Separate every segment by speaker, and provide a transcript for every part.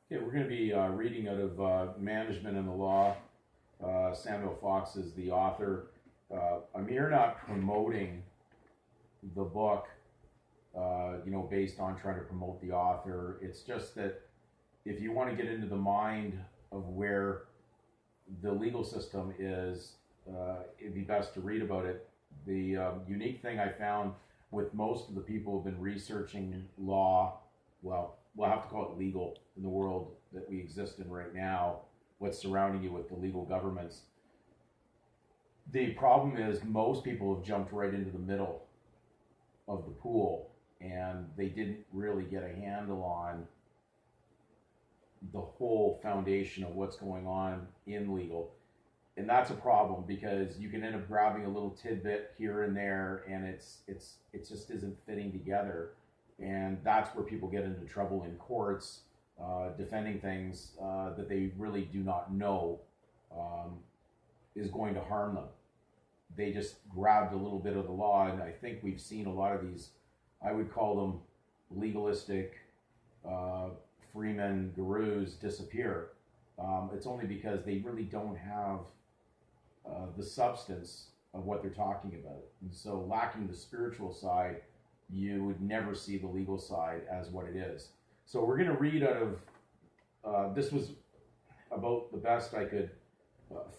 Speaker 1: Okay, we're going to be reading out of Management and the Law. Samuel Fox is the author. I'm here not promoting the book, based on trying to promote the author. It's just that if you want to get into the mind of where the legal system is, it'd be best to read about it. The unique thing I found with most of the people who've been researching law, well, we'll have to call it legal in the world that we exist in right now, what's surrounding you with the legal governments. The problem is most people have jumped right into the middle of the pool and they didn't really get a handle on the whole foundation of what's going on in legal. And that's a problem because you can end up grabbing a little tidbit here and there and it just isn't fitting together. And that's where people get into trouble in courts, defending things that they really do not know is going to harm them. They just grabbed a little bit of the law, and I think we've seen a lot of these, I would call them legalistic Freeman gurus disappear. It's only because they really don't have the substance of what they're talking about. And so lacking the spiritual side, you would never see the legal side as what it is. So we're going to read out of, this was about the best I could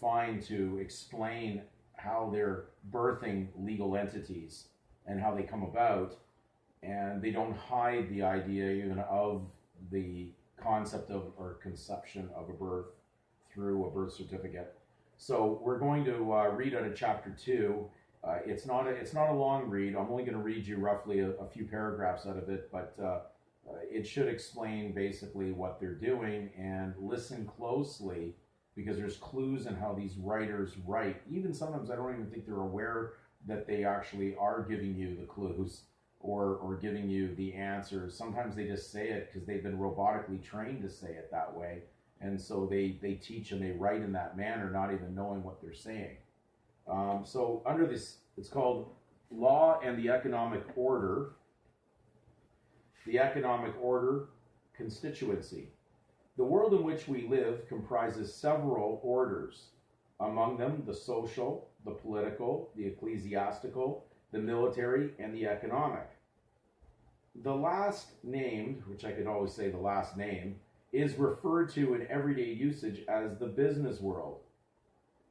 Speaker 1: find to explain how they're birthing legal entities and how they come about. And they don't hide the idea even of the concept of or conception of a birth through a birth certificate. So we're going to read out of chapter 2. It's not a long read. I'm only going to read you roughly a few paragraphs out of it, but it should explain basically what they're doing, and listen closely because there's clues in how these writers write. Even sometimes I don't even think they're aware that they actually are giving you the clues or giving you the answers. Sometimes they just say it because they've been robotically trained to say it that way, and so they teach and they write in that manner, not even knowing what they're saying. So under this, it's called Law and the Economic Order. The economic order constituency. The world in which we live comprises several orders, among them the social, the political, the ecclesiastical, the military, and the economic. The last named, which I could always say the last name, is referred to in everyday usage as the business world.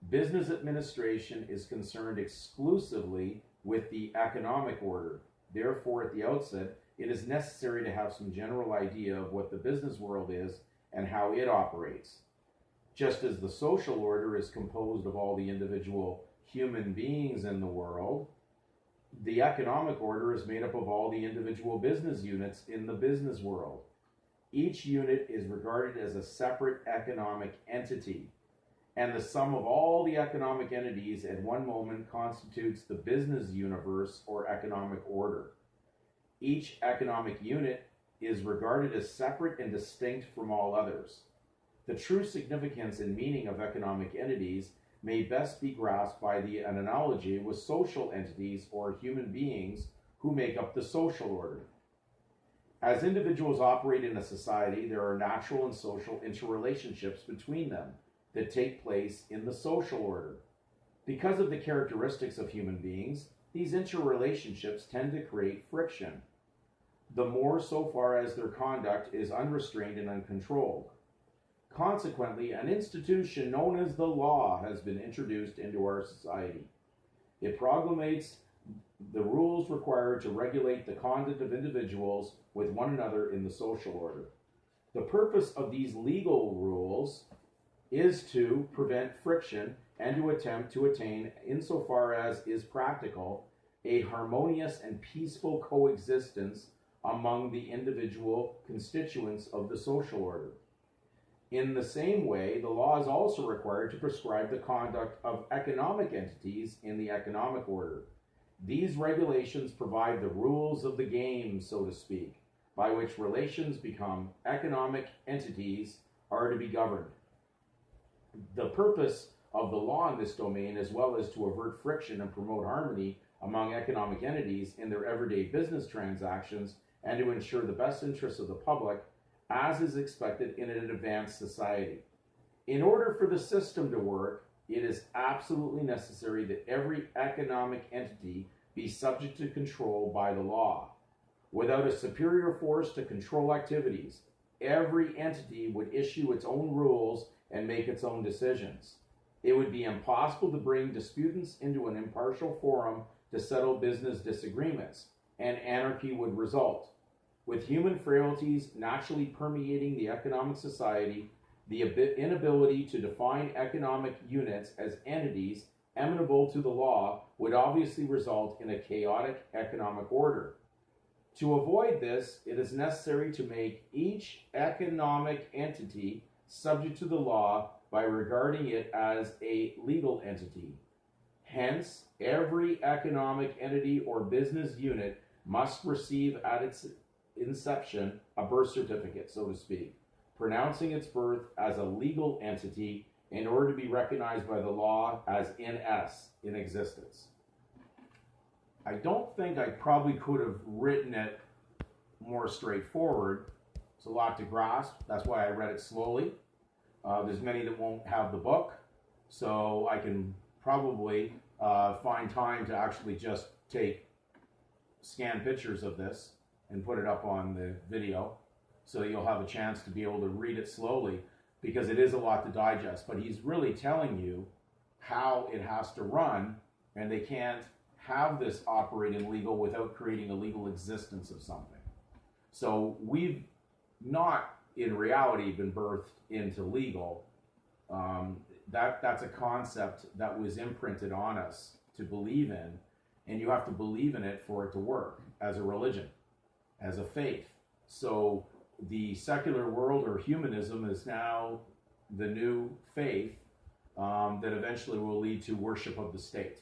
Speaker 1: Business administration is concerned exclusively with the economic order. Therefore, at the outset, it is necessary to have some general idea of what the business world is and how it operates. Just as the social order is composed of all the individual human beings in the world, the economic order is made up of all the individual business units in the business world. Each unit is regarded as a separate economic entity, and the sum of all the economic entities at one moment constitutes the business universe or economic order. Each economic unit is regarded as separate and distinct from all others. The true significance and meaning of economic entities may best be grasped by an analogy with social entities or human beings who make up the social order. As individuals operate in a society, there are natural and social interrelationships between them that take place in the social order. Because of the characteristics of human beings, these interrelationships tend to create friction, the more so far as their conduct is unrestrained and uncontrolled. Consequently, an institution known as the law has been introduced into our society. It promulgates the rules required to regulate the conduct of individuals with one another in the social order. The purpose of these legal rules is to prevent friction and to attempt to attain, insofar as is practical, a harmonious and peaceful coexistence among the individual constituents of the social order. In the same way, the law is also required to prescribe the conduct of economic entities in the economic order. These regulations provide the rules of the game, so to speak, by which relations become economic entities are to be governed. The purpose of the law in this domain, as well as to avert friction and promote harmony among economic entities in their everyday business transactions, and to ensure the best interests of the public, as is expected in an advanced society. In order for the system to work, it is absolutely necessary that every economic entity be subject to control by the law. Without a superior force to control activities, every entity would issue its own rules and make its own decisions. It would be impossible to bring disputants into an impartial forum to settle business disagreements, and anarchy would result. With human frailties naturally permeating the economic society, the inability to define economic units as entities amenable to the law would obviously result in a chaotic economic order. To avoid this, it is necessary to make each economic entity subject to the law by regarding it as a legal entity. Hence, every economic entity or business unit must receive at its inception a birth certificate, so to speak, pronouncing its birth as a legal entity in order to be recognized by the law as in existence. I don't think I probably could have written it more straightforward. It's a lot to grasp. That's why I read it slowly. There's many that won't have the book, so I can probably find time to actually just scan pictures of this and put it up on the video, so you'll have a chance to be able to read it slowly, because it is a lot to digest. But he's really telling you how it has to run, and they can't have this operate in legal without creating a legal existence of something. So we've not, in reality, been birthed into legal. That's a concept that was imprinted on us to believe in, and you have to believe in it for it to work as a religion, as a faith. So the secular world, or humanism, is now the new faith that eventually will lead to worship of the state.